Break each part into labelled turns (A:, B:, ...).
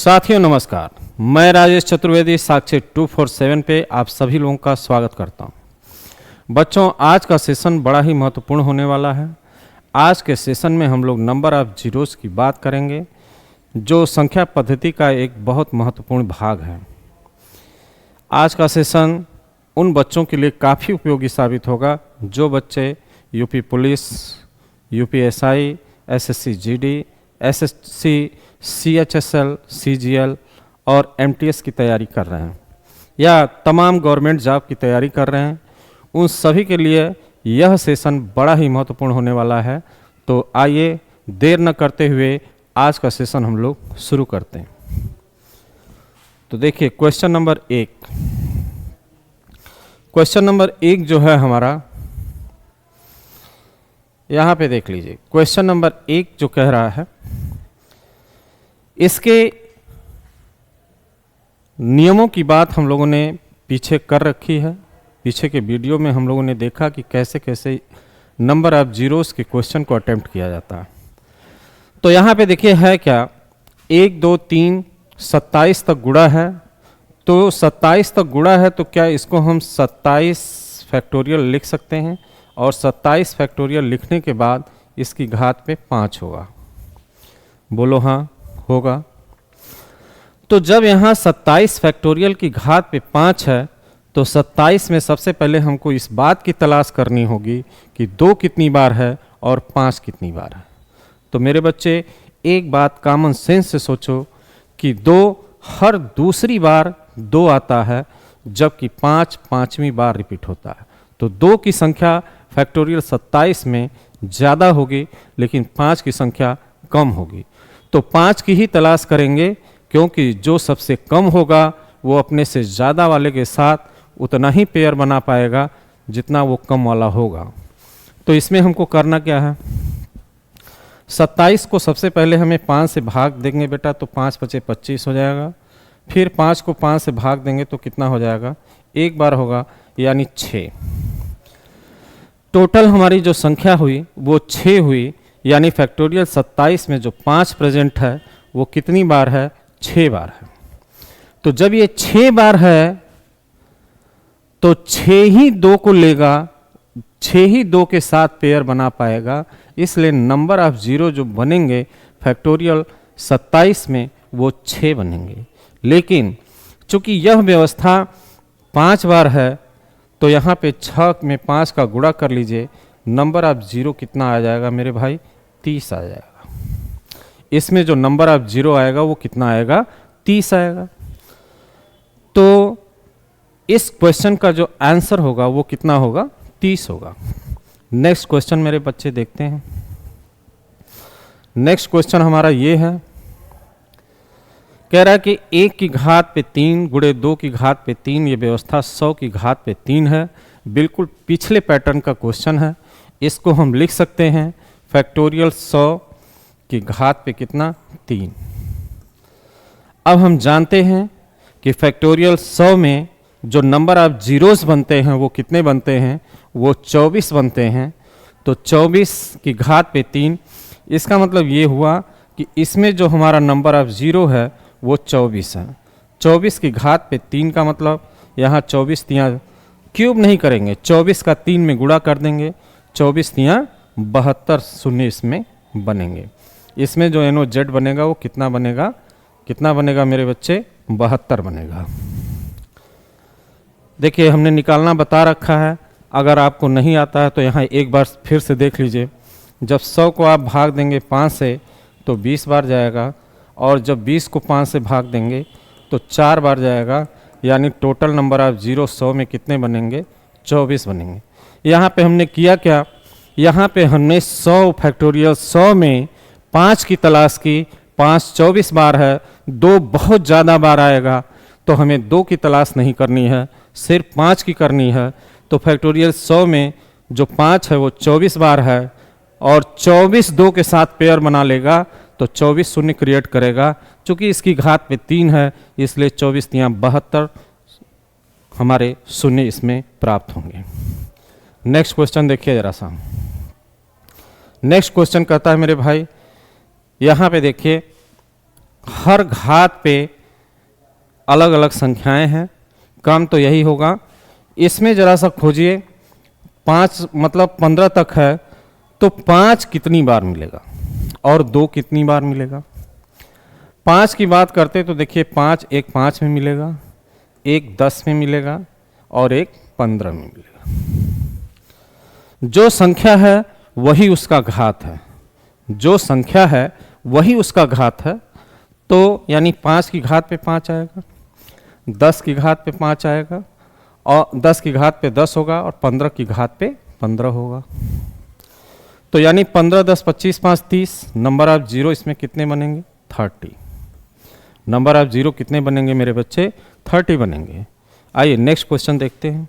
A: साथियों नमस्कार, मैं राजेश चतुर्वेदी साक्षी 247 पे आप सभी लोगों का स्वागत करता हूं। बच्चों, आज का सेशन बड़ा ही महत्वपूर्ण होने वाला है। आज के सेशन में हम लोग नंबर ऑफ जीरोस की बात करेंगे, जो संख्या पद्धति का एक बहुत महत्वपूर्ण भाग है। आज का सेशन उन बच्चों के लिए काफ़ी उपयोगी साबित होगा जो बच्चे UP police, UPSI, SSC GD, SSC, CHSL, CGL और एमटीएस की तैयारी कर रहे हैं या तमाम गवर्नमेंट जॉब की तैयारी कर रहे हैं, उन सभी के लिए यह सेशन बड़ा ही महत्वपूर्ण होने वाला है। तो आइए देर न करते हुए आज का सेशन हम लोग शुरू करते हैं। तो देखिए क्वेश्चन नंबर 1 जो है हमारा, यहाँ पे देख लीजिए। क्वेश्चन नंबर 1 जो कह रहा है, इसके नियमों की बात हम लोगों ने पीछे कर रखी है। पीछे के वीडियो में हम लोगों ने देखा कि कैसे कैसे नंबर ऑफ जीरोस के क्वेश्चन को अटेम्प्ट किया जाता है। तो यहाँ पे देखिए है क्या, 1, 2, 3, 27 तक गुणा है। तो 27 तक गुणा है तो क्या इसको हम 27 फैक्टोरियल लिख सकते हैं, और 27 फैक्टोरियल लिखने के बाद इसकी घात पे 5 होगा। बोलो हाँ, होगा। तो जब यहाँ 27 फैक्टोरियल की घात पे 5 है तो 27 में सबसे पहले हमको इस बात की तलाश करनी होगी कि 2 कितनी बार है और 5 कितनी बार है। तो मेरे बच्चे, एक बात कॉमन सेंस से सोचो कि 2 हर दूसरी बार 2 आता है, जबकि 5 पांचवी बार रिपीट होता है। तो 2 की संख्या फैक्टोरियल 27 में ज़्यादा होगी, लेकिन 5 की संख्या कम होगी। तो 5 की ही तलाश करेंगे, क्योंकि जो सबसे कम होगा वो अपने से ज़्यादा वाले के साथ उतना ही पेयर बना पाएगा जितना वो कम वाला होगा। तो इसमें हमको करना क्या है, 27 को सबसे पहले हमें 5 से भाग देंगे बेटा, तो 5 × 5 = 25 हो जाएगा। फिर 5 को 5 से भाग देंगे तो कितना हो जाएगा, 1 बार होगा, यानी 6। टोटल हमारी जो संख्या हुई वो 6 हुई, यानी फैक्टोरियल 27 में जो 5 प्रेजेंट है वो कितनी बार है, 6 बार है। तो जब ये 6 बार है तो 6 ही 2 को लेगा, 6 ही 2 के साथ पेयर बना पाएगा। इसलिए नंबर ऑफ जीरो जो बनेंगे फैक्टोरियल 27 में वो 6 बनेंगे। लेकिन चूंकि यह व्यवस्था 5 बार है तो यहाँ पे 6 में 5 का गुणा कर लीजिए, नंबर ऑफ जीरो कितना आ जाएगा मेरे भाई, 30 आ जाएगा। इसमें जो नंबर ऑफ जीरो आएगा वो कितना आएगा, 30 आएगा। तो इस क्वेश्चन का जो आंसर होगा वो कितना होगा, 30 होगा। नेक्स्ट क्वेश्चन मेरे बच्चे देखते हैं। नेक्स्ट क्वेश्चन हमारा ये है, कह रहा है कि 1 की घात पे 3 गुणे 2 की घात पे 3, ये व्यवस्था 100 की घात पे 3 है। बिल्कुल पिछले पैटर्न का क्वेश्चन है। इसको हम लिख सकते हैं फैक्टोरियल 100 की घात पे कितना, 3। अब हम जानते हैं कि फैक्टोरियल 100 में जो नंबर ऑफ जीरोस बनते हैं वो कितने बनते हैं, वो 24 बनते हैं। तो 24 की घात पे 3, इसका मतलब ये हुआ कि इसमें जो हमारा नंबर ऑफ जीरो है वो 24 है। 24 की घात पे 3 का मतलब यहाँ 24 तियाँ क्यूब नहीं करेंगे, 24 का 3 में गुणा कर देंगे, 24 तियाँ 72 शून्य इसमें बनेंगे। इसमें जो NOZ बनेगा वो कितना बनेगा, कितना बनेगा मेरे बच्चे, 72 बनेगा। देखिए हमने निकालना बता रखा है, अगर आपको नहीं आता है तो यहाँ एक बार फिर से देख लीजिए। जब 100 को आप भाग देंगे 5 से तो 20 बार जाएगा, और जब 20 को 5 से भाग देंगे तो 4 बार जाएगा, यानी टोटल नंबर ऑफ जीरो 100 में कितने बनेंगे, 24 बनेंगे। यहाँ पे हमने किया क्या, यहाँ पे हमने 100 फैक्टोरियल 100 में 5 की तलाश की। 5 24 बार है, 2 बहुत ज़्यादा बार आएगा, तो हमें 2 की तलाश नहीं करनी है, सिर्फ 5 की करनी है। तो फैक्टोरियल 100 में जो 5 है वो 24 बार है, और 24 2 के साथ पेयर बना लेगा तो 24 शून्य क्रिएट करेगा। चूँकि इसकी घात पे 3 है, इसलिए 24 तियाँ 72 हमारे शून्य इसमें प्राप्त होंगे। नेक्स्ट क्वेश्चन देखिए जरा सा। नेक्स्ट क्वेश्चन कहता है मेरे भाई, यहाँ पे देखिए हर घात पे अलग अलग संख्याएं हैं, क्रम तो यही होगा। इसमें जरा सा खोजिए, 5 मतलब 15 तक है, तो 5 कितनी बार मिलेगा और 2 कितनी बार मिलेगा। 5 की बात करते तो देखिए 5 एक 5 में मिलेगा, एक 10 में मिलेगा और एक 15 में मिलेगा। जो संख्या है वही उसका घात है, जो संख्या है वही उसका घात है। तो यानी 5 की घात पे 5 आएगा, 10 की घात पे 5 आएगा और 10 की घात पे 10 होगा और 15 की घात पे 15 होगा। तो यानी 15 10 25 5 30, नंबर ऑफ जीरो इसमें कितने बनेंगे 30। नंबर ऑफ जीरो कितने बनेंगे मेरे बच्चे 30 बनेंगे। आइए नेक्स्ट क्वेश्चन देखते हैं,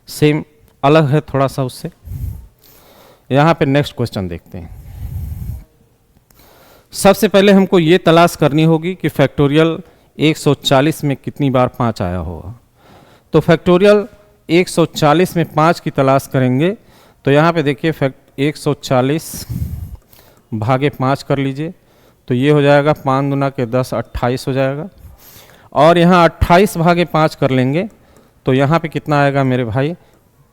A: सेम अलग है थोड़ा सा उससे। यहाँ पे नेक्स्ट क्वेश्चन देखते हैं। सबसे पहले हमको ये तलाश करनी होगी कि फैक्टोरियल 140 में कितनी बार 5 आया होगा। तो फैक्टोरियल 140 में 5 की तलाश करेंगे। तो यहाँ पे देखिए 140 भागे 5 कर लीजिए, तो ये हो जाएगा 5 दूना के 10 28 हो जाएगा। और यहाँ 28 भागे 5 कर लेंगे तो यहाँ पे कितना आएगा मेरे भाई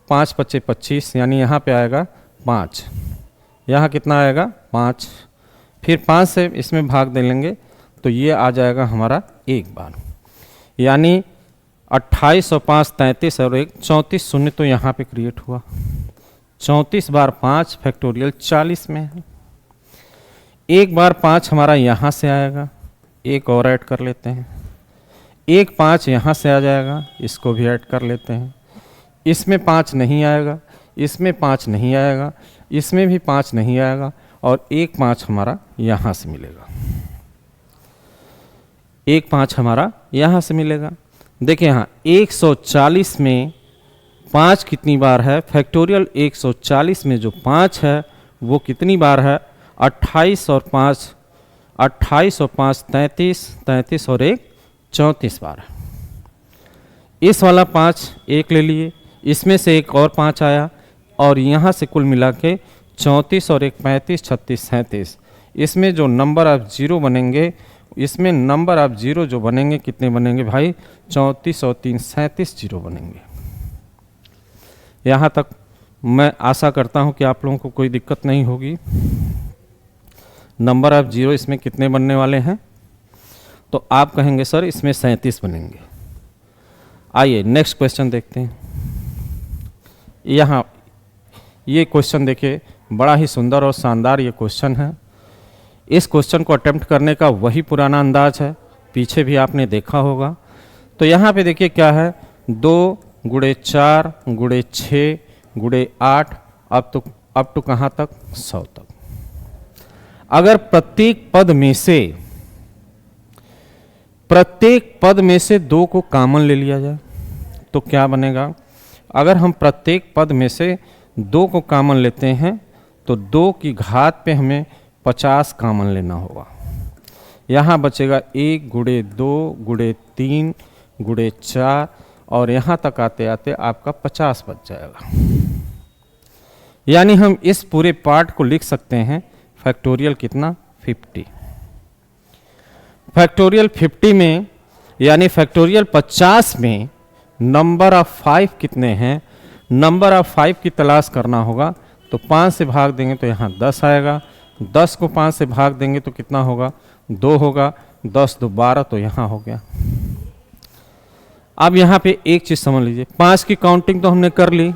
A: 5 पच्चे 25, यानी यहाँ पे आएगा 5, यहाँ कितना आएगा 5। फिर 5 से इसमें भाग दे लेंगे तो ये आ जाएगा हमारा एक बार, यानी 28 और 5 33 और 1 34 शून्य तो यहाँ पे क्रिएट हुआ। 34 बार 5 फैक्टोरियल 40 में है। एक बार 5 हमारा यहाँ से आएगा, एक और ऐड कर लेते हैं। एक 5 यहाँ से आ जाएगा, इसको भी ऐड कर लेते हैं। इसमें 5 नहीं आएगा, इसमें 5 नहीं आएगा, इसमें भी 5 नहीं आएगा और एक 5 हमारा यहाँ से मिलेगा। एक 5 हमारा यहाँ से मिलेगा। देखिए यहाँ 140 में 5 कितनी बार है, फैक्टोरियल 140 में जो 5 है वो कितनी बार है 28 और 5 33, 33 और 1 34 बार है। इस वाला 5 एक ले लिए, इसमें से एक और 5 आया और यहाँ से कुल मिला के 34 और 1 35 36 37। इसमें जो नंबर ऑफ जीरो बनेंगे, इसमें नंबर ऑफ जीरो जो बनेंगे कितने बनेंगे भाई 34 और 3 37 जीरो बनेंगे। यहाँ तक मैं आशा करता हूँ कि आप लोगों को कोई दिक्कत नहीं होगी। नंबर ऑफ जीरो इसमें कितने बनने वाले हैं, तो आप कहेंगे सर इसमें 37 बनेंगे। आइए नेक्स्ट क्वेश्चन देखते हैं। यहाँ ये क्वेश्चन देखिए, बड़ा ही सुंदर और शानदार ये क्वेश्चन है। इस क्वेश्चन को अटेम्प्ट करने का वही पुराना अंदाज है, पीछे भी आपने देखा होगा। तो यहाँ पे देखिए क्या है 2 गुणे 4 गुणे 6 गुणे 8 अब तो कहाँ तक 100 तक। अगर प्रत्येक पद में से 2 को कॉमन ले लिया जाए तो क्या बनेगा। अगर हम प्रत्येक पद में से 2 को कॉमन लेते हैं तो 2 की घात पे हमें 50 कॉमन लेना होगा। यहाँ बचेगा 1 गुणे 2 गुणे 3 गुणे 4 और यहाँ तक आते आते आपका 50 बच जाएगा। यानी हम इस पूरे पार्ट को लिख सकते हैं फैक्टोरियल कितना 50। फैक्टोरियल 50 में यानी फैक्टोरियल 50 में नंबर ऑफ 5 कितने हैं, नंबर ऑफ 5 की तलाश करना होगा। तो 5 से भाग देंगे तो यहाँ 10 आएगा, 10 को 5 से भाग देंगे तो कितना होगा 2 होगा, 10 2 12 तो यहाँ हो गया। अब यहाँ पे एक चीज़ समझ लीजिए, 5 की काउंटिंग तो हमने कर ली,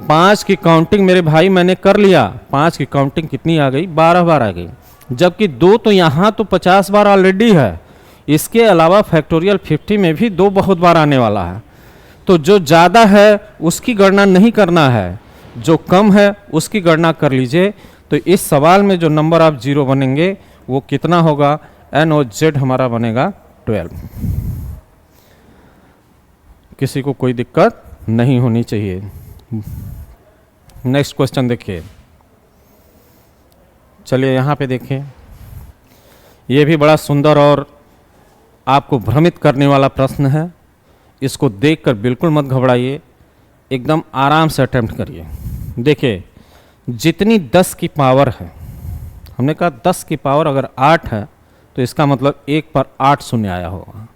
A: 5 की काउंटिंग मेरे भाई मैंने कर लिया। 5 की काउंटिंग कितनी आ गई 12 बार आ गई, जबकि 2 तो यहाँ तो 50 बार ऑलरेडी है। इसके अलावा फैक्टोरियल 50 में भी 2 बहुत बार आने वाला है। तो जो ज़्यादा है उसकी गणना नहीं करना है, जो कम है उसकी गणना कर लीजिए। तो इस सवाल में जो नंबर ऑफ जीरो बनेंगे वो कितना होगा, एन और जेड हमारा बनेगा 12। किसी को कोई दिक्कत नहीं होनी चाहिए। नेक्स्ट क्वेश्चन देखिए, चलिए यहाँ पे देखिए, ये भी बड़ा सुंदर और आपको भ्रमित करने वाला प्रश्न है। इसको देखकर बिल्कुल मत घबराइए, एकदम आराम से अटेम्प्ट करिए। देखिए जितनी 10 की पावर है, हमने कहा 10 की पावर अगर 8 है तो इसका मतलब 1 पर 8 शून्य आया होगा।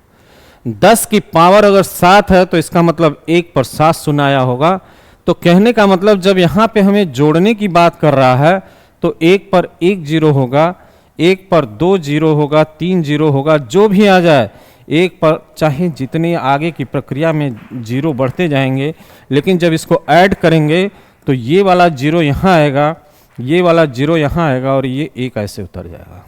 A: 10 की पावर अगर 7 है तो इसका मतलब 1 पर 7 शून्य आया होगा। तो कहने का मतलब जब यहाँ पे हमें जोड़ने की बात कर रहा है तो 1 पर 1 जीरो होगा, 1 पर 2 जीरो होगा, 3 जीरो होगा, जो भी आ जाए 1 पर, चाहे जितनी आगे की प्रक्रिया में जीरो बढ़ते जाएंगे, लेकिन जब इसको ऐड करेंगे तो ये वाला जीरो यहाँ आएगा, ये वाला जीरो यहाँ आएगा और ये 1 ऐसे उतर जाएगा।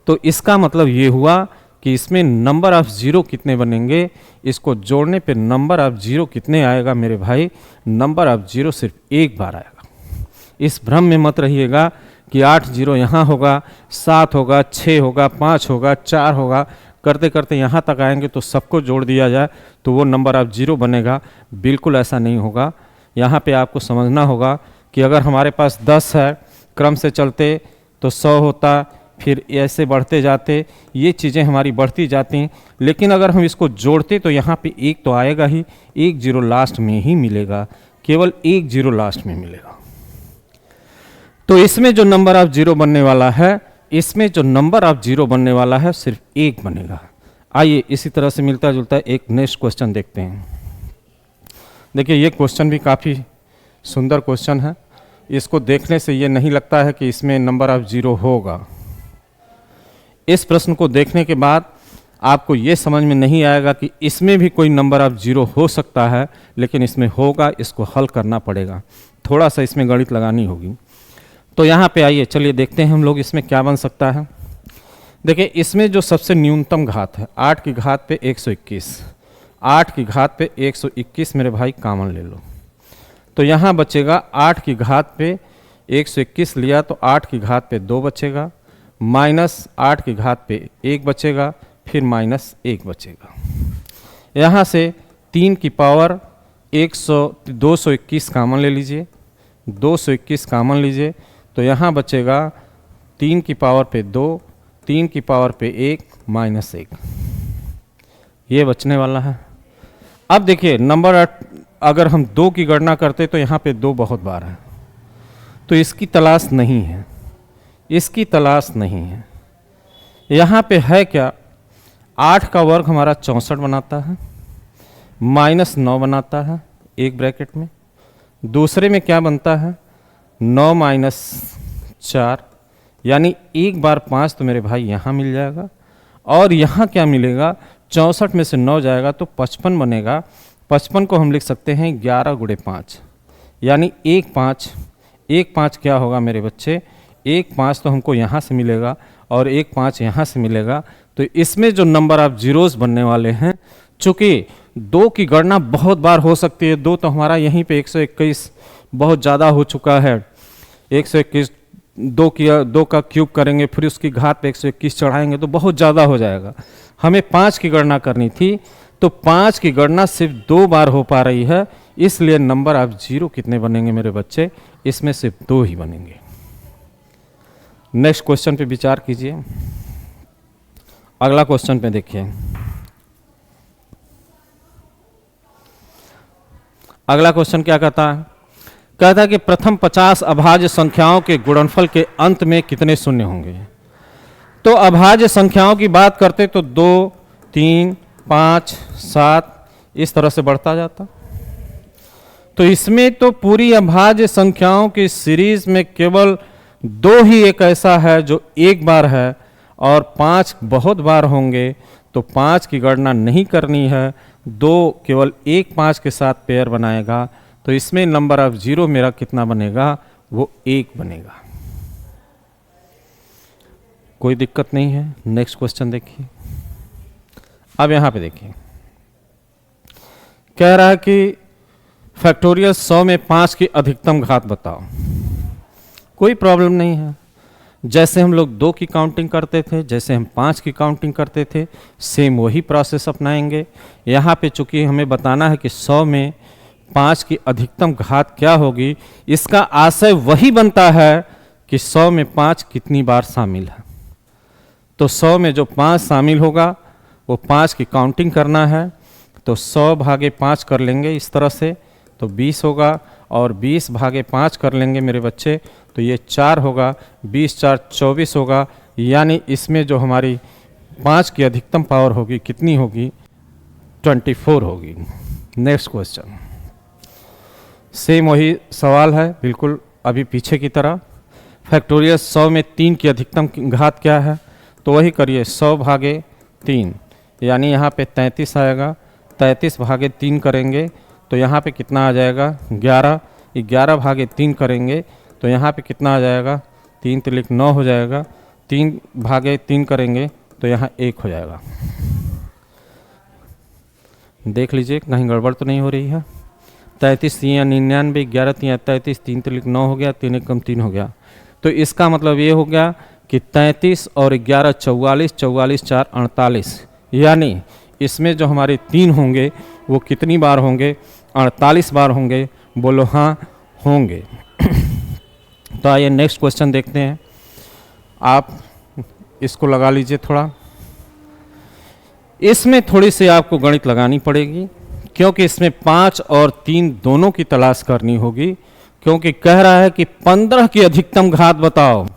A: तो इसका मतलब ये हुआ कि इसमें नंबर ऑफ जीरो कितने बनेंगे, इसको जोड़ने पे नंबर ऑफ जीरो कितने आएगा मेरे भाई, नंबर ऑफ जीरो सिर्फ 1 बार आएगा। इस भ्रम में मत रहिएगा कि 8 जीरो यहाँ होगा, 7 होगा, 6 होगा, 5 होगा, 4 होगा, करते करते यहाँ तक आएंगे तो सबको जोड़ दिया जाए तो वो नंबर ऑफ जीरो बनेगा। बिल्कुल ऐसा नहीं होगा। यहाँ पे आपको समझना होगा कि अगर हमारे पास 10 है, क्रम से चलते तो 100 होता, फिर ऐसे बढ़ते जाते, ये चीज़ें हमारी बढ़ती जाती, लेकिन अगर हम इसको जोड़ते तो यहाँ पे 1 तो आएगा ही, 1 जीरो लास्ट में ही मिलेगा, केवल 1 जीरो लास्ट में मिलेगा। तो इसमें जो नंबर ऑफ जीरो बनने वाला है, इसमें जो नंबर ऑफ जीरो बनने वाला है सिर्फ 1 बनेगा। आइए इसी तरह से मिलता जुलता एक नेक्स्ट क्वेश्चन देखते हैं। देखिए ये क्वेश्चन भी काफ़ी सुंदर क्वेश्चन है। इसको देखने से ये नहीं लगता है कि इसमें नंबर ऑफ जीरो होगा। इस प्रश्न को देखने के बाद आपको ये समझ में नहीं आएगा कि इसमें भी कोई नंबर ऑफ जीरो हो सकता है, लेकिन इसमें होगा, इसको हल करना पड़ेगा, थोड़ा सा इसमें गणित लगानी होगी। तो यहाँ पे आइए चलिए देखते हैं हम लोग इसमें क्या बन सकता है। देखिए इसमें जो सबसे न्यूनतम घात है 8 की घात पे 121, 8 की घात पे 121 मेरे भाई कॉमन ले लो, तो यहाँ बचेगा 8 की घात पे 121 लिया तो 8 की घात पे 2 बचेगा, माइनस 8 की घात पे 1 बचेगा, फिर माइनस 1 बचेगा। यहाँ से 3 की पावर 221 कॉमन ले लीजिए, 221 कॉमन लीजिए, तो यहाँ बचेगा 3 की पावर पे 2, 3 की पावर पे 1, माइनस 1, ये बचने वाला है। अब देखिए नंबर अगर हम 2 की गणना करते तो यहाँ पे 2 बहुत बार है, तो इसकी तलाश नहीं है, इसकी तलाश नहीं है। यहाँ पे है क्या, 8 का वर्ग हमारा 64 बनाता है, माइनस 9 बनाता है एक ब्रैकेट में, दूसरे में क्या बनता है 9 माइनस 4, यानी 1 बार 5 तो मेरे भाई यहाँ मिल जाएगा, और यहाँ क्या मिलेगा 64 में से 9 जाएगा तो 55 बनेगा। 55 को हम लिख सकते हैं 11 गुणे 5, यानी 1 5, 1 5 क्या होगा मेरे बच्चे, 1 5 तो हमको यहाँ से मिलेगा और 1 5 यहाँ से मिलेगा। तो इसमें जो नंबर ऑफ जीरोस बनने वाले हैं, चूँकि 2 की गणना बहुत बार हो सकती है, 2 तो हमारा यहीं पे 121 बहुत ज़्यादा हो चुका है, 121 2 का क्यूब करेंगे फिर उसकी घात पे 121 चढ़ाएंगे तो बहुत ज़्यादा हो जाएगा। हमें 5 की गणना करनी थी, तो 5 की गणना सिर्फ 2 बार हो पा रही है, इसलिए नंबर ऑफ जीरो कितने बनेंगे मेरे बच्चे, इसमें सिर्फ 2 ही बनेंगे। नेक्स्ट क्वेश्चन पे विचार कीजिए। अगला क्वेश्चन पे देखिए, अगला क्वेश्चन क्या कहता है, कहता है कि प्रथम 50 अभाज्य संख्याओं के गुणनफल के अंत में कितने शून्य होंगे। तो अभाज्य संख्याओं की बात करते तो 2, 3, 5, 7 इस तरह से बढ़ता जाता। तो इसमें तो पूरी अभाज्य संख्याओं की सीरीज में केवल 2 ही एक ऐसा है जो 1 बार है, और 5 बहुत बार होंगे, तो 5 की गणना नहीं करनी है, 2 केवल 1 5 के साथ पेयर बनाएगा, तो इसमें नंबर ऑफ जीरो मेरा कितना बनेगा, वो 1 बनेगा। कोई दिक्कत नहीं है। नेक्स्ट क्वेश्चन देखिए। अब यहाँ पे देखिए, कह रहा है कि फैक्टोरियल 100 में 5 की अधिकतम घात बताओ। कोई प्रॉब्लम नहीं है, जैसे हम लोग 2 की काउंटिंग करते थे, जैसे हम 5 की काउंटिंग करते थे, सेम वही प्रोसेस अपनाएंगे। यहाँ पे चूंकि हमें बताना है कि 100 में 5 की अधिकतम घात क्या होगी, इसका आशय वही बनता है कि 100 में 5 कितनी बार शामिल है। तो 100 में जो 5 शामिल होगा वो 5 की काउंटिंग करना है, तो 100 भागे 5 कर लेंगे इस तरह से, तो 20 होगा, और 20 भागे 5 कर लेंगे मेरे बच्चे, तो ये 4 होगा, 20 4 24 होगा, यानी इसमें जो हमारी 5 की अधिकतम पावर होगी कितनी होगी, 24 होगी। नेक्स्ट क्वेश्चन, सेम वही सवाल है बिल्कुल अभी पीछे की तरह। फैक्टोरियल 100 में 3 की अधिकतम घात क्या है, तो वही करिए 100 भागे 3, यानी यहाँ पे 33 आएगा। 33 भागे 3 करेंगे तो यहाँ पे कितना आ जाएगा 11। 11 भागे 3 करेंगे तो यहाँ पे कितना आ जाएगा, 3 तिलिक 9 हो जाएगा। 3 भागे 3 करेंगे तो यहाँ 1 हो जाएगा। देख लीजिए कहीं गड़बड़ तो नहीं हो रही है। 33 या 99, 11 3 33, 3 तिलिक 9 हो गया, 3 1 कम 3 हो गया। तो इसका मतलब ये हो गया कि 33 और 11 44, 44 4 48, यानी इसमें जो हमारे 3 होंगे वो कितनी बार होंगे, 48 बार होंगे। बोलो हाँ होंगे। तो आइए नेक्स्ट क्वेश्चन देखते हैं। आप इसको लगा लीजिए थोड़ा। इसमें थोड़ी सी आपको गणित लगानी पड़ेगी क्योंकि इसमें 5 और 3 दोनों की तलाश करनी होगी, क्योंकि कह रहा है कि 15 की अधिकतम घात बताओ।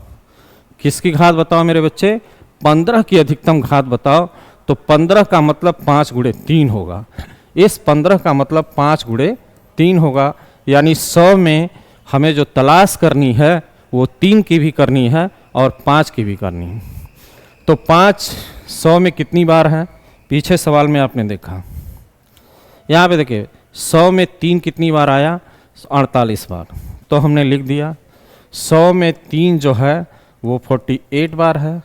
A: किसकी घात बताओ मेरे बच्चे, 15 की अधिकतम घात बताओ। तो 15 का मतलब 5 गुणे 3 होगा। इस 15 का मतलब 5 गुणे 3 होगा, यानी 100 में हमें जो तलाश करनी है वो 3 की भी करनी है और 5 की भी करनी है। तो 5 100 में कितनी बार है, पीछे सवाल में आपने देखा। यहाँ पे देखिए 100 में 3 कितनी बार आया, 48 बार। तो हमने लिख दिया 100 में 3 जो है वो 48 बार है।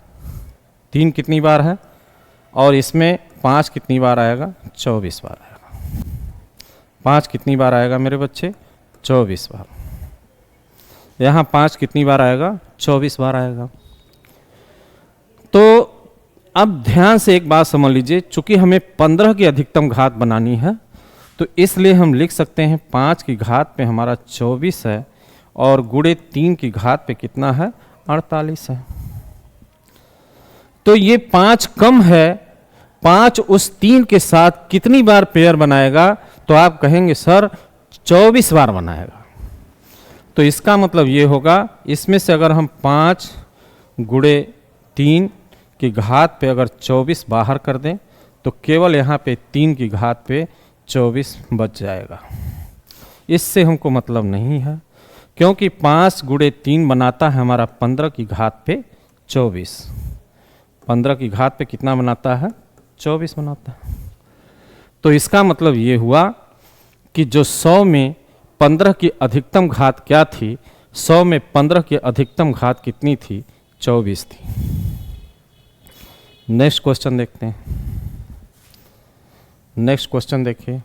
A: 3 कितनी बार है, और इसमें 5 कितनी बार आएगा, 24 बार आएगा। 5 कितनी बार आएगा मेरे बच्चे, 24 बार। यहाँ 5 कितनी बार आएगा, 24 बार आएगा। तो अब ध्यान से एक बात समझ लीजिए, चूंकि हमें 15 की अधिकतम घात बनानी है तो इसलिए हम लिख सकते हैं 5 की घात पे हमारा 24 है और गुणे 3 की घात पे कितना है, 48 है। तो ये 5 कम है, 5 उस 3 के साथ कितनी बार पेयर बनाएगा, तो आप कहेंगे सर 24 बार बनाएगा। तो इसका मतलब ये होगा, इसमें से अगर हम 5 गुणे 3 की घात पे अगर 24 बाहर कर दें तो केवल यहाँ पे 3 की घात पे 24 बच जाएगा। इससे हमको मतलब नहीं है, क्योंकि 5 गुणे 3 बनाता है हमारा 15 की घात पे 24। 15 की घात पे कितना बनाता है, 24 बनाता है। तो इसका मतलब ये हुआ कि जो 100 में 15 की अधिकतम घात क्या थी, 100 में 15 की अधिकतम घात कितनी थी, 24 थी। नेक्स्ट क्वेश्चन देखते हैं। नेक्स्ट क्वेश्चन देखिए,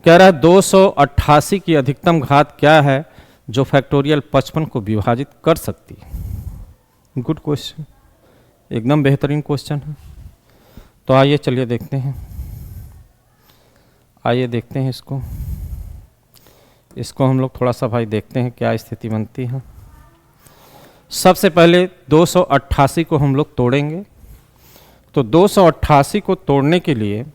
A: कह रहा है 288 की अधिकतम घात क्या है जो फैक्टोरियल 55 को विभाजित कर सकती है। गुड क्वेश्चन, एकदम बेहतरीन क्वेश्चन है। तो आइए चलिए देखते हैं, आइए देखते हैं इसको हम लोग थोड़ा सा भाई देखते हैं क्या स्थिति बनती है। सबसे पहले 288 को हम लोग तोड़ेंगे। तो 288 को तोड़ने के लिए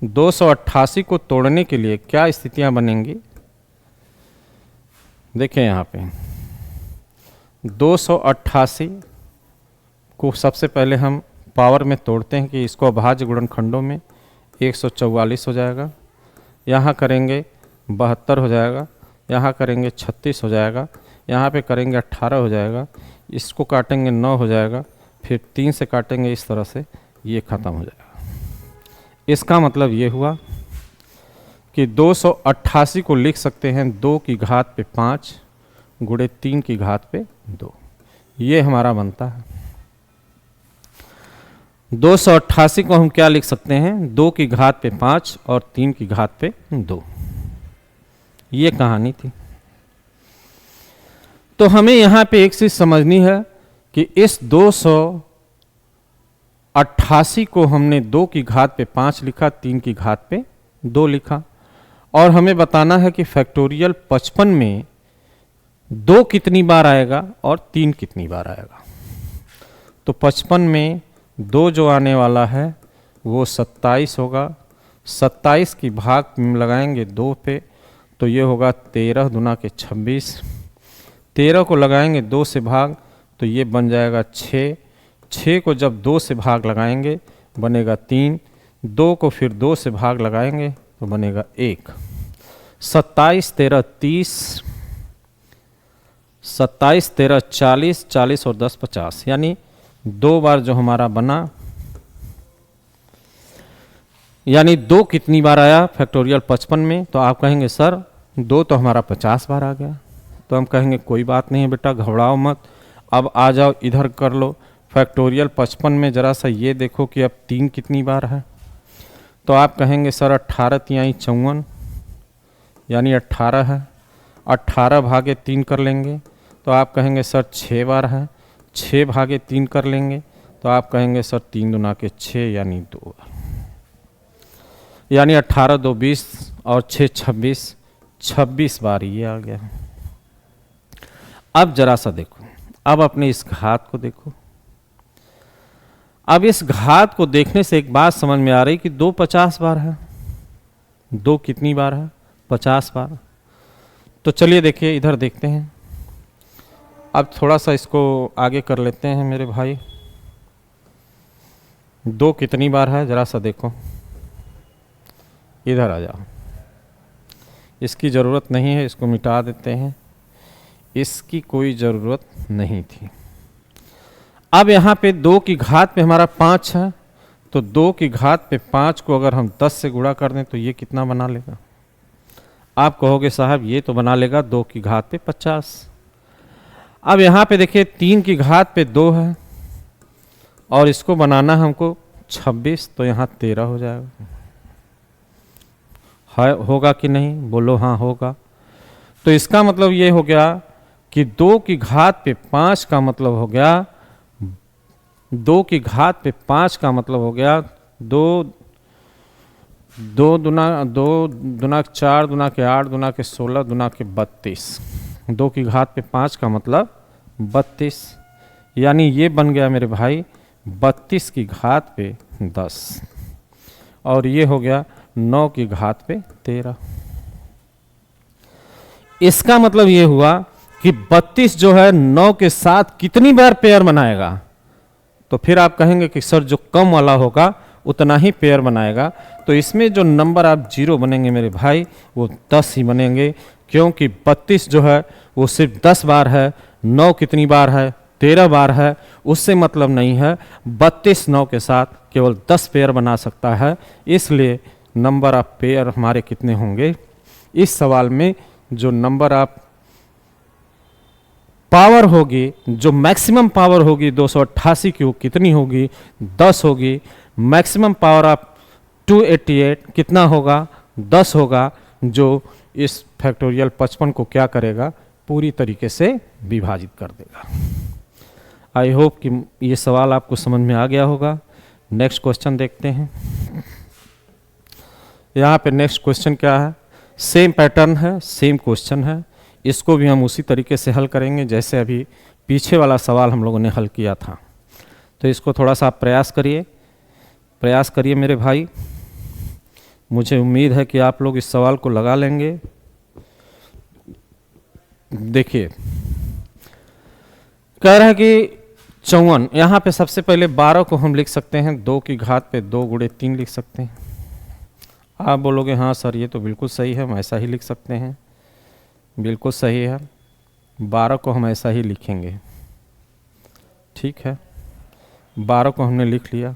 A: 288 को तोड़ने के लिए क्या स्थितियां बनेंगी, देखें यहाँ पे 288 को सबसे पहले हम पावर में तोड़ते हैं कि इसको अभाज्य गुणनखंडों में 144 हो जाएगा, यहाँ करेंगे 72 हो जाएगा, यहाँ करेंगे 36 हो जाएगा, यहाँ पे करेंगे 18 हो जाएगा, इसको काटेंगे 9 हो जाएगा, फिर 3 से काटेंगे इस तरह से, ये ख़त्म हो जाएगा। इसका मतलब ये हुआ कि 288 को लिख सकते हैं 2 की घात पे 5 गुणे 3 की घात पे 2, ये हमारा बनता है। 288 को हम क्या लिख सकते हैं, 2 की घात पे 5 और 3 की घात पे 2, ये कहानी थी। तो हमें यहाँ पे एक चीज समझनी है कि इस 288 को हमने 2 की घात पे 5 लिखा, 3 की घात पे 2 लिखा, और हमें बताना है कि फैक्टोरियल 55 में 2 कितनी बार आएगा और 3 कितनी बार आएगा। तो 55 में 2 जो आने वाला है वो 27 होगा। 27 की भाग लगाएंगे 2 पे तो ये होगा 13 दूना के 26, 13 को लगाएंगे 2 से भाग तो ये बन जाएगा 6। 6 को जब 2 से भाग लगाएंगे बनेगा 3। 2 को फिर 2 से भाग लगाएंगे तो बनेगा 1। 27 13 30, 27 13 40, 40 और 10 50, यानी 2 बार जो हमारा बना, यानी 2 कितनी बार आया फैक्टोरियल 55 में, तो आप कहेंगे सर 2 तो हमारा 50 बार आ गया। तो हम कहेंगे कोई बात नहीं है बेटा, घबराओ मत, अब आ जाओ इधर कर लो फैक्टोरियल 55 में। ज़रा सा ये देखो कि अब 3 कितनी बार है। तो आप कहेंगे सर 18 तिहाई 54, यानी 18 है। 18 भागे 3 कर लेंगे तो आप कहेंगे सर 6 बार है। 6 भागे 3 कर लेंगे तो आप कहेंगे सर 3 दूना के 6, यानी 2 बार, यानी 18 2 20 और 6 26, 26 बार ये आ गया। अब जरा सा देखो, अब अपने इस घात को देखो। अब इस घात को देखने से एक बात समझ में आ रही कि 2 50 बार है। 2 कितनी बार है? 50 बार। तो चलिए देखिए इधर देखते हैं। अब थोड़ा सा इसको आगे कर लेते हैं मेरे भाई। 2 कितनी बार है जरा सा देखो, इधर आ जाओ। इसकी ज़रूरत नहीं है, इसको मिटा देते हैं, इसकी कोई ज़रूरत नहीं थी। अब यहाँ पे 2 की घात पे हमारा 5 है, तो 2 की घात पे 5 को अगर हम 10 से गुणा कर दें तो ये कितना बना लेगा? आप कहोगे साहब ये तो बना लेगा 2 की घात पे 50। अब यहाँ पे देखिए 3 की घात पे 2 है और इसको बनाना हमको 26, तो यहाँ 13 हो जाएगा। है होगा कि नहीं? बोलो हाँ होगा। तो इसका मतलब ये हो गया कि 2 की घात पे 5 का मतलब हो गया, 2 की घात पे 5 का मतलब हो गया 2 दुना 4 दुना के 8 दुना के 16 दुना के 32। 2 की घात पे 5 का मतलब 32, यानी ये बन गया मेरे भाई 32 की घात पे 10, और ये हो गया 9 की घात पे 13। इसका मतलब ये हुआ कि 32 जो है 9 के साथ कितनी बार पेयर बनाएगा? तो फिर आप कहेंगे कि सर जो कम वाला होगा उतना ही पेयर बनाएगा। तो इसमें जो नंबर आप 0 बनेंगे मेरे भाई वो 10 ही बनेंगे, क्योंकि 32 जो है वो सिर्फ 10 बार है। 9 कितनी बार है? 13 बार है। उससे मतलब नहीं है, 32 9 के साथ केवल 10 पेयर बना सकता है। इसलिए नंबर ऑफ पेयर हमारे कितने होंगे? इस सवाल में जो नंबर ऑफ पावर होगी, जो मैक्सिमम पावर होगी 288 की, वो कितनी होगी? 10 होगी। मैक्सिमम पावर ऑफ 288 कितना होगा? 10 होगा, जो इस फैक्टोरियल 55 को क्या करेगा? पूरी तरीके से विभाजित कर देगा। आई होप कि ये सवाल आपको समझ में आ गया होगा। नेक्स्ट क्वेश्चन देखते हैं। यहाँ पे नेक्स्ट क्वेश्चन क्या है? सेम पैटर्न है, सेम क्वेश्चन है। इसको भी हम उसी तरीके से हल करेंगे जैसे अभी पीछे वाला सवाल हम लोगों ने हल किया था। तो इसको थोड़ा सा आप प्रयास करिए मेरे भाई। मुझे उम्मीद है कि आप लोग इस सवाल को लगा लेंगे। देखिए कह रहा है कि 54, यहाँ पे सबसे पहले 12 को हम लिख सकते हैं 2 की घात पे 2 गुणे 3 लिख सकते हैं। आप बोलोगे हाँ सर ये तो बिल्कुल सही है, हम ऐसा ही लिख सकते हैं। बिल्कुल सही है, 12 को हम ऐसा ही लिखेंगे। ठीक है, 12 को हमने लिख लिया।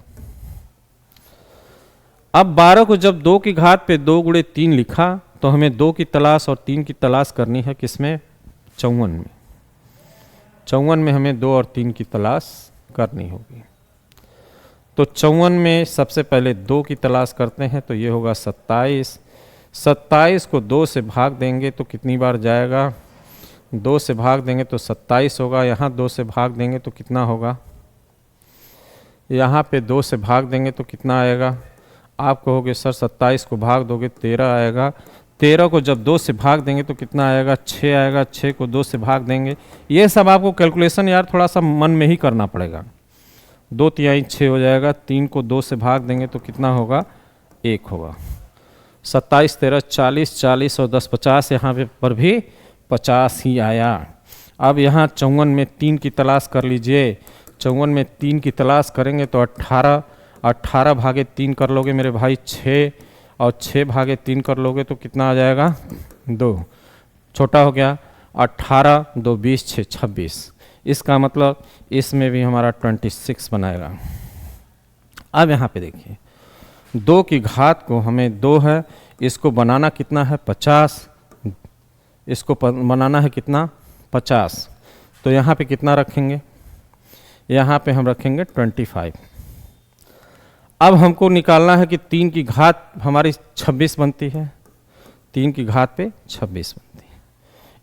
A: अब 12 को जब 2 की घात पे 2 गुणे 3 लिखा तो हमें 2 की तलाश और 3 की तलाश करनी है। किसमें? 54 में। 54 में हमें 2 और 3 की तलाश करनी होगी। तो 54 में सबसे पहले 2 की तलाश करते हैं, तो ये होगा 27। 27 को 2 से भाग देंगे तो कितनी बार जाएगा? 2 से भाग देंगे तो 27 होगा। यहाँ 2 से भाग देंगे तो कितना होगा? यहाँ पे 2 से भाग देंगे तो कितना आएगा? आप कहोगे सर 27 को भाग दोगे 13 आएगा। 13 को जब 2 से भाग देंगे तो कितना आएगा? 6 आएगा। 6 को 2 से भाग देंगे। ये सब आपको कैलकुलेशन यार थोड़ा सा मन में ही करना पड़ेगा। 2 तिहाई 6 हो जाएगा। 3 को 2 से भाग देंगे तो कितना होगा? 1 होगा। 27 13 40, 40 और 10 50, यहाँ पे पर भी 50 ही आया। अब यहाँ 54 में 3 की तलाश कर लीजिए। 54 में 3 की तलाश करेंगे तो 18 भागे 3 कर लोगे मेरे भाई 6, और 6 भागे 3 कर लोगे तो कितना आ जाएगा 2, छोटा हो गया 18, 2 20, 6 26। इसका मतलब इसमें भी हमारा 26 बनाएगा। अब यहाँ पे देखिए 2 की घात को हमें 2 है, इसको बनाना कितना है 50, इसको बनाना है कितना 50, तो यहाँ पे कितना रखेंगे, यहाँ पे हम रखेंगे 25। अब हमको निकालना है कि 3 की घात हमारी 26 बनती है, 3 की घात पे 26 बनती है।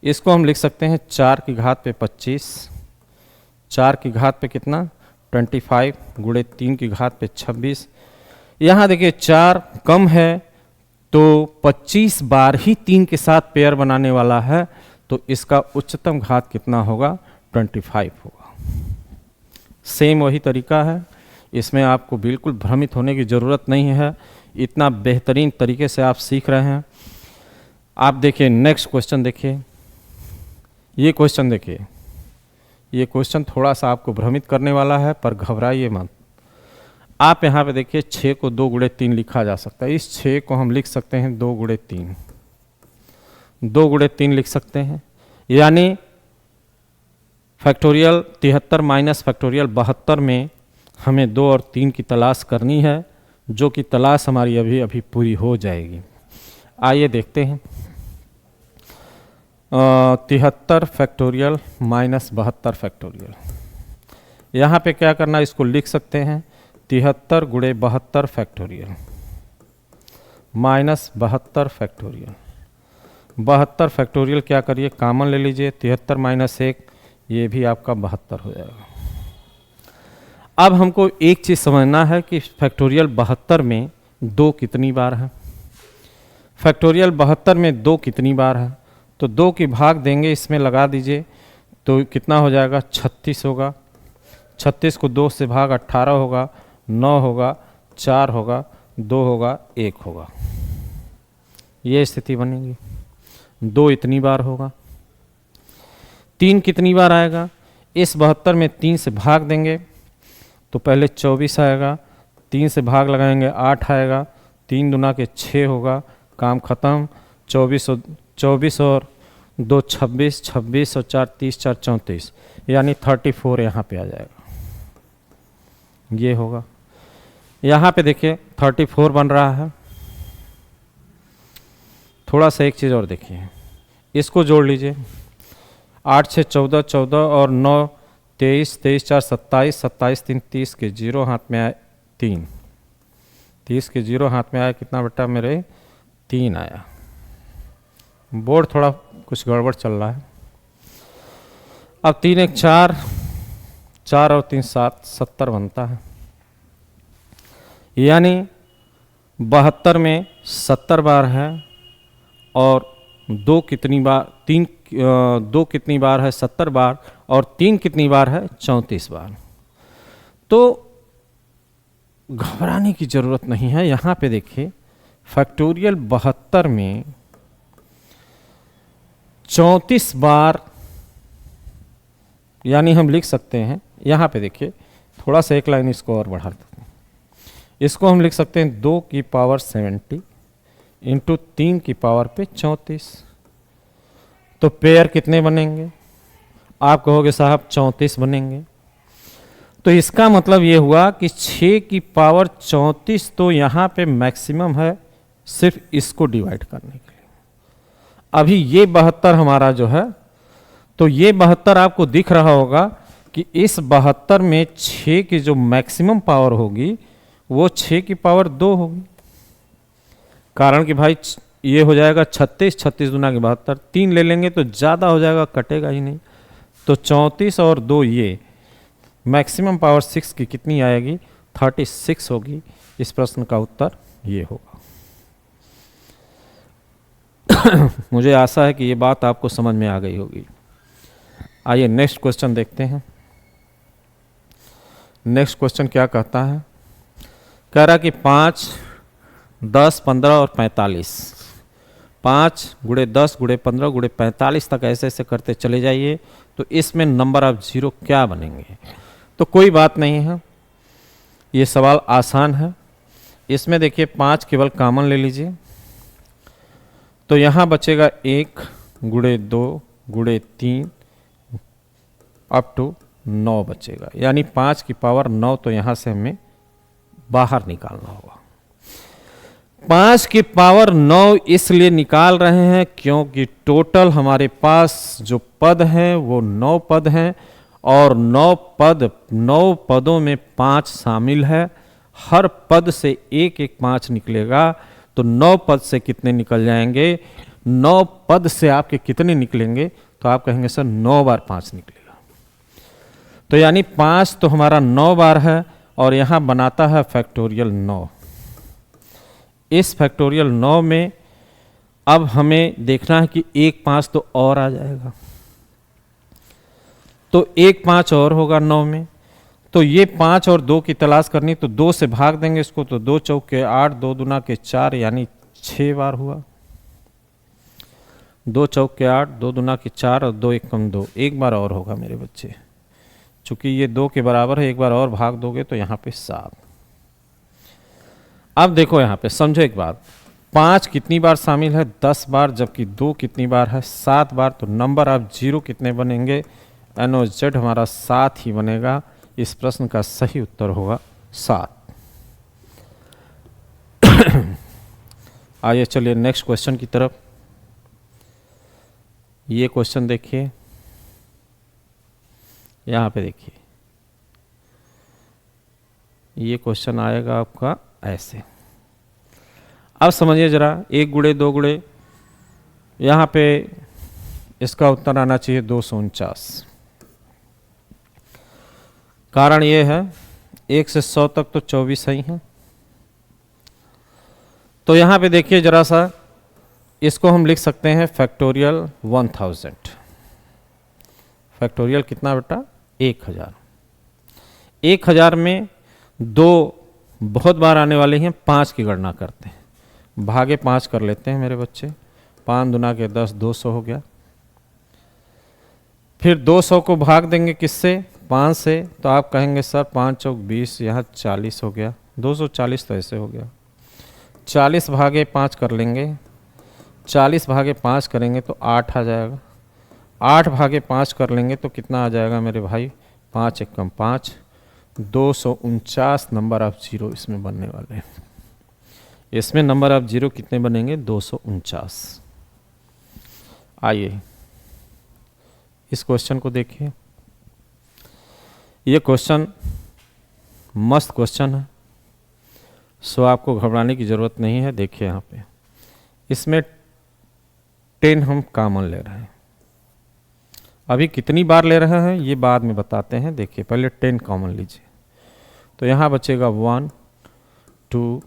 A: इसको हम लिख सकते हैं 4 की घात पे 25, 4 की घात पे कितना 25 गुणे 3 की घात पे 26। यहाँ देखिए 4 कम है तो 25 बार ही 3 के साथ पेयर बनाने वाला है, तो इसका उच्चतम घात कितना होगा 25 होगा। सेम वही तरीका है, इसमें आपको बिल्कुल भ्रमित होने की ज़रूरत नहीं है, इतना बेहतरीन तरीके से आप सीख रहे हैं। आप देखिए नेक्स्ट क्वेश्चन देखिए, ये क्वेश्चन देखिए, ये क्वेश्चन थोड़ा सा आपको भ्रमित करने वाला है पर घबराइए मत। आप यहाँ पे देखिए 6 को 2 गुणे 3 लिखा जा सकता है, इस 6 को हम लिख सकते हैं 2 गुणे 3, 2 गुणे 3 लिख सकते हैं, यानी फैक्टोरियल 73 माइनस फैक्टोरियल 72 में हमें 2 और 3 की तलाश करनी है, जो कि तलाश हमारी अभी अभी पूरी हो जाएगी। आइए देखते हैं 73 फैक्टोरियल माइनस 72 फैक्टोरियल। यहाँ पे क्या करना है, इसको लिख सकते हैं 73 गुणे 72 फैक्टोरियल माइनस 72 फैक्टोरियल। 72 फैक्टोरियल क्या करिए कॉमन ले लीजिए, 73 माइनस 1 ये भी आपका 72 हो जाएगा। अब हमको एक चीज़ समझना है कि फैक्टोरियल 72 में 2 कितनी बार है, फैक्टोरियल 72 में 2 कितनी बार है, तो 2 की भाग देंगे इसमें लगा दीजिए तो कितना हो जाएगा 36 होगा, 36 को 2 से भाग 18 होगा, 9 होगा, 4 होगा, 2 होगा, 1 होगा, ये स्थिति बनेगी। 2 इतनी बार होगा। 3 कितनी बार आएगा, इस 72 में 3 से भाग देंगे तो पहले 24 आएगा, 3 से भाग लगाएंगे 8 आएगा, 3 दुना के 6 होगा, काम खत्म। 24 और 2 26, 26 और 4 30, 4 34, यानी 34 यहाँ पे आ जाएगा, ये होगा। यहाँ पे देखिए 34 बन रहा है। थोड़ा सा एक चीज़ और देखिए, इसको जोड़ लीजिए, 8 6 14, 14 और 9 23, 23 4 27, 27 3 30 के 0 हाथ में आए 3, 30 के 0 हाथ में आया कितना बेटा मेरे 3 आया। बोर्ड थोड़ा कुछ गड़बड़ चल रहा है। अब 3 1 4, 4 और 3 7, 70 बनता है, यानी 72 में 70 बार है और 2 कितनी बार 2 कितनी बार है 70 बार, और 3 कितनी बार है 34 बार। तो घबराने की ज़रूरत नहीं है। यहाँ पे देखिए फैक्टोरियल 72 में 34 बार, यानी हम लिख सकते हैं, यहाँ पे देखिए थोड़ा सा एक लाइन इसको और बढ़ा देते हैं, इसको हम लिख सकते हैं 2 की पावर 70 इंटू 3 की पावर पे 34। तो पेयर कितने बनेंगे, आप कहोगे साहब 34 बनेंगे। तो इसका मतलब ये हुआ कि 6 की पावर 34 तो यहाँ पे मैक्सिमम है सिर्फ इसको डिवाइड करने के लिए। अभी ये 72 हमारा जो है, तो ये 72 आपको दिख रहा होगा कि इस 72 में 6 की जो मैक्सिमम पावर होगी वो 6 की पावर 2 होगी, कारण कि भाई ये हो जाएगा 36, 36 दुना के 72, 3 ले लेंगे तो ज़्यादा हो जाएगा, कटेगा ही नहीं। तो 34 और 2 ये मैक्सिमम पावर 6 की कितनी आएगी 36 होगी। इस प्रश्न का उत्तर ये होगा। मुझे आशा है कि ये बात आपको समझ में आ गई होगी। आइए नेक्स्ट क्वेश्चन देखते हैं। नेक्स्ट क्वेश्चन क्या कहता है, कह रहा कि 5, 10, 15 और 45 5 गुणे 10 गुणे 15 गुणे 45 तक ऐसे ऐसे करते चले जाइए, तो इसमें नंबर ऑफ जीरो क्या बनेंगे? तो कोई बात नहीं है, ये सवाल आसान है। इसमें देखिए 5 केवल कॉमन ले लीजिए, तो यहाँ बचेगा 1 गुणे 2 गुणे 3 अप टू 9 बचेगा, यानी 5 की पावर 9, तो यहाँ से हमें बाहर निकालना होगा। 5 की पावर 9 इसलिए निकाल रहे हैं क्योंकि टोटल हमारे पास जो पद हैं वो 9 पद हैं, और 9 पदों में 5 शामिल है। हर पद से एक एक 5 निकलेगा, तो 9 पद से कितने निकल जाएंगे? 9 पद से आपके कितने निकलेंगे? तो आप कहेंगे सर 9 बार 5 निकलेगा, तो यानी 5 तो हमारा 9 बार है, और यहाँ बनाता है फैक्टोरियल 9। इस फैक्टोरियल 9 में अब हमें देखना है कि एक 5 तो और आ जाएगा, तो एक 5 और होगा 9 में, तो ये 5 और 2 की तलाश करनी, तो 2 से भाग देंगे इसको, तो 2 चौके 8, 2 दूना के 4, यानी 6 बार हुआ। 2 चौके 8, 2 दूना के 4 और 2 एकम 2, एक बार और होगा मेरे बच्चे, चूंकि ये 2 के बराबर है, एक बार और भाग दोगे तो यहाँ पे 7। अब देखो यहाँ पे समझो एक बात, 5 कितनी बार शामिल है? 10 बार, जबकि 2 कितनी बार है? 7 बार। तो नंबर ऑफ जीरो कितने बनेंगे? NOZ हमारा 7 ही बनेगा। इस प्रश्न का सही उत्तर होगा 7। आइए चलिए नेक्स्ट क्वेश्चन की तरफ। ये क्वेश्चन देखिए, यहाँ पे देखिए, ये क्वेश्चन आएगा आपका ऐसे। अब समझिए जरा, 1 गुणे 2 गुणे, यहाँ पे इसका उत्तर आना चाहिए 249। कारण ये है 1 से 100 तक तो 24 ही है, तो यहाँ पे देखिए जरा सा, इसको हम लिख सकते हैं फैक्टोरियल 1000। फैक्टोरियल कितना बेटा? 1000। 1000 में 2 बहुत बार आने वाले हैं, 5 की गणना करते हैं, भागे 5 कर लेते हैं मेरे बच्चे। 5 दूना के 10, 200 हो गया। फिर 200 को भाग देंगे किससे? 5 से, तो आप कहेंगे सर 5 चौक 20, यहाँ 40 हो गया। 240 तो ऐसे हो गया। 40 भागे 5 कर लेंगे, 40 भागे 5 करेंगे तो 8 आ जाएगा। 8 भागे 5 कर लेंगे तो कितना आ जाएगा मेरे भाई? 5 एकम 5, 249 नंबर ऑफ जीरो इसमें बनने वाले हैं। इसमें नंबर ऑफ जीरो कितने बनेंगे? 249। आइए इस क्वेश्चन को देखिए। ये क्वेश्चन मस्त क्वेश्चन है, सो आपको घबराने की ज़रूरत नहीं है। देखिए यहाँ पे, इसमें 10 हम कॉमन ले रहे हैं। अभी कितनी बार ले रहे हैं ये बाद में बताते हैं। देखिए पहले 10 कॉमन लीजिए, तो यहाँ बचेगा 1 2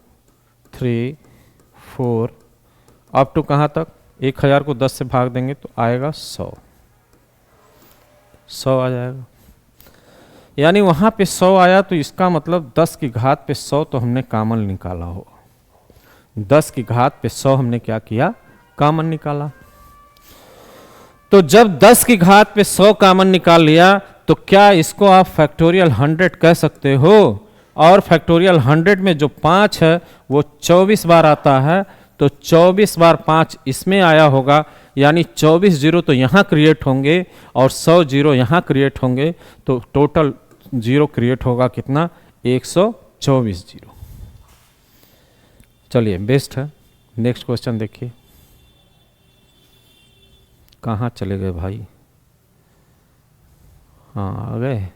A: 3 4 अप टू कहाँ तक? 1000 को 10 से भाग देंगे तो आएगा 100 आ जाएगा। यानी वहाँ पे 100 आया, तो इसका मतलब 10 की घात पे 100 तो हमने कॉमन निकाला हो। 10 की घात पे 100 हमने क्या किया? कॉमन निकाला। तो जब 10 की घात पे 100 कॉमन निकाल लिया, तो क्या इसको आप फैक्टोरियल 100 कह सकते हो? और फैक्टोरियल 100 में जो 5 है वो 24 बार आता है, तो 24 बार 5 इसमें आया होगा, यानी 24 जीरो तो यहाँ क्रिएट होंगे और 100 जीरो यहाँ क्रिएट होंगे, तो टोटल जीरो क्रिएट होगा कितना? 124 जीरो। चलिए बेस्ट है। नेक्स्ट क्वेश्चन देखिए। कहाँ चले गए भाई? हाँ आ गए।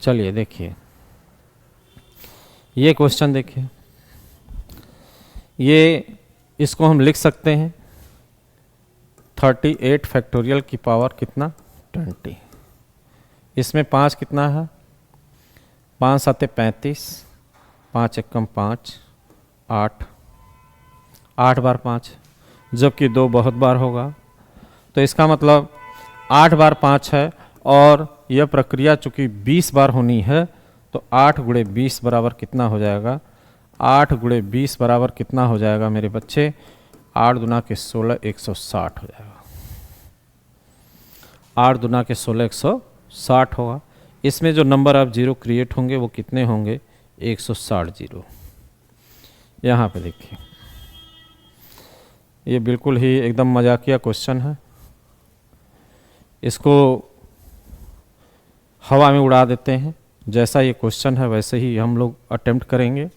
A: चलिए देखिए ये क्वेश्चन देखिए, ये इसको हम लिख सकते हैं 38 फैक्टोरियल की पावर कितना? 20। इसमें 5 कितना है? 5 7 35, 5 एकम 5, 8 बार 5, जबकि 2 बहुत बार होगा, तो इसका मतलब 8 बार 5 है। और यह प्रक्रिया चूंकि 20 बार होनी है, तो 8 गुणे 20 बराबर कितना हो जाएगा? 8 गुणे 20 बराबर कितना हो जाएगा मेरे बच्चे? 8 दूना के 16 160 हो जाएगा। 8 दूना के 16 160 होगा। इसमें जो नंबर ऑफ जीरो क्रिएट होंगे वो कितने होंगे? 160 जीरो। यहाँ पे देखिए, ये बिल्कुल ही एकदम मजाकिया क्वेश्चन है। इसको हवा में उड़ा देते हैं। जैसा ये क्वेश्चन है वैसे ही हम लोग अटेम्प्ट करेंगे।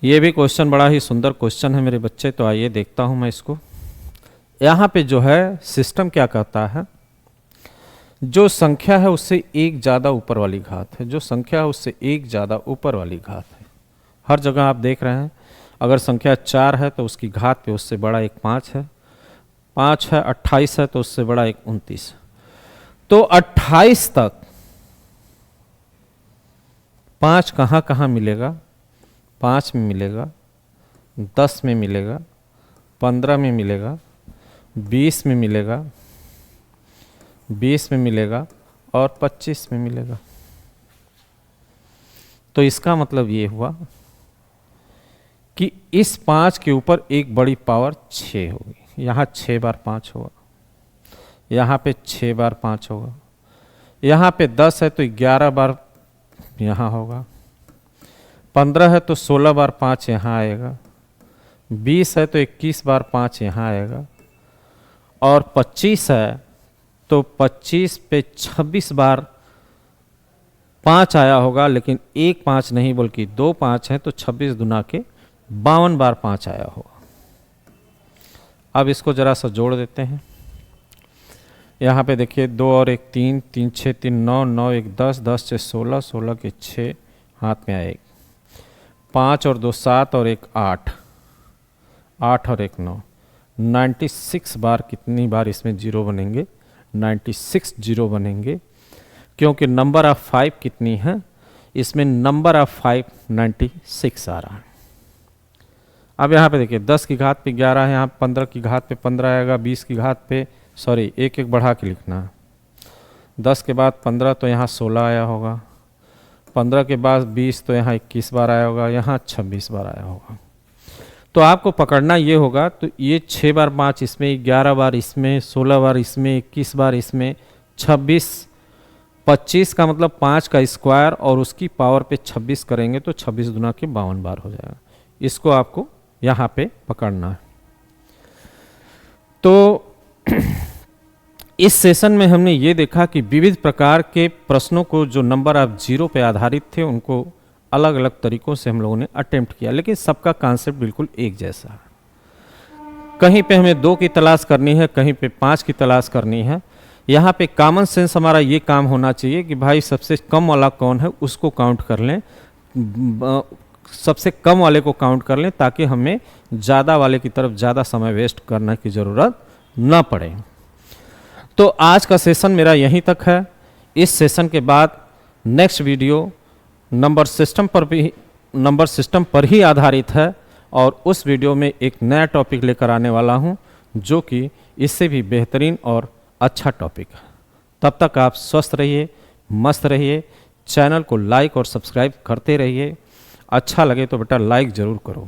A: ये भी क्वेश्चन बड़ा ही सुंदर क्वेश्चन है मेरे बच्चे, तो आइए देखता हूं मैं इसको। यहाँ पे जो है सिस्टम क्या कहता है, जो संख्या है उससे एक ज़्यादा ऊपर वाली घात है, जो संख्या है उससे एक ज़्यादा ऊपर वाली घात है। हर जगह आप देख रहे हैं, अगर संख्या 4 है तो उसकी घात पे उससे बड़ा एक 5 है, 5 है 28 है तो उससे बड़ा एक 29। तो 28 तक 5 कहाँ कहाँ मिलेगा? 5 में मिलेगा, 10 में मिलेगा, 15 में मिलेगा, 20 में मिलेगा, 20 में मिलेगा और 25 में मिलेगा। तो इसका मतलब ये हुआ कि इस 5 के ऊपर एक बड़ी पावर 6 होगी। यहाँ 6 बार 5 होगा, यहाँ पे 6 बार 5 होगा, यहाँ पे 10 है तो 11 बार यहाँ होगा, 15 है तो 16 बार 5 यहाँ आएगा, 20 है तो 21 बार 5 यहाँ आएगा, और 25 है तो 25 पे 26 बार 5 आया होगा, लेकिन एक 5 नहीं बल्कि 2 5 हैं तो 26 दुना के 52 बार 5 आया होगा। अब इसको जरा सा जोड़ देते हैं। यहाँ पे देखिए 2 और 1 3, 3 6 3 9, 9 1 10, 10 6 16, 16 के 6 हाथ में आए, 5 और 2 7 और 1 8, 8 और 1 9, 96 बार कितनी बार इसमें जीरो बनेंगे? 96 जीरो बनेंगे, क्योंकि नंबर ऑफ 5 कितनी है इसमें? नंबर ऑफ 5 96 आ रहा है। अब यहाँ पे देखिए 10 की घात पे 11 है, यहाँ 15 की घात पे 15 आएगा, 20 की घात पे सॉरी एक एक बढ़ा के लिखना है, 10 के बाद 15 तो यहाँ 16 आया होगा, 15 के बाद 20 तो यहाँ 21 बार आया होगा, यहाँ 26 बार आया होगा। तो आपको पकड़ना ये होगा, तो ये 6 बार 5 इसमें, 11 बार इसमें, 16 बार इसमें, 21 बार इसमें, 26, 25 का मतलब 5 का स्क्वायर और उसकी पावर पे 26 करेंगे तो 26 गुना के 52 बार हो जाएगा। इसको आपको यहाँ पे पकड़ना है। तो इस सेशन में हमने ये देखा कि विविध प्रकार के प्रश्नों को जो नंबर ऑफ जीरो पे आधारित थे उनको अलग अलग तरीकों से हम लोगों ने अटेम्प्ट किया, लेकिन सबका कॉन्सेप्ट बिल्कुल एक जैसा है। कहीं पे हमें 2 की तलाश करनी है, कहीं पे 5 की तलाश करनी है। यहाँ पे कॉमन सेंस हमारा ये काम होना चाहिए कि भाई सबसे कम वाला कौन है उसको काउंट कर लें, सबसे कम वाले को काउंट कर लें, ताकि हमें ज़्यादा वाले की तरफ ज़्यादा समय वेस्ट करने की ज़रूरत ना पड़े। तो आज का सेशन मेरा यहीं तक है। इस सेशन के बाद नेक्स्ट वीडियो नंबर सिस्टम पर ही आधारित है, और उस वीडियो में एक नया टॉपिक लेकर आने वाला हूं जो कि इससे भी बेहतरीन और अच्छा टॉपिक है। तब तक आप स्वस्थ रहिए, मस्त रहिए, चैनल को लाइक और सब्सक्राइब करते रहिए। अच्छा लगे तो बेटा लाइक ज़रूर करो।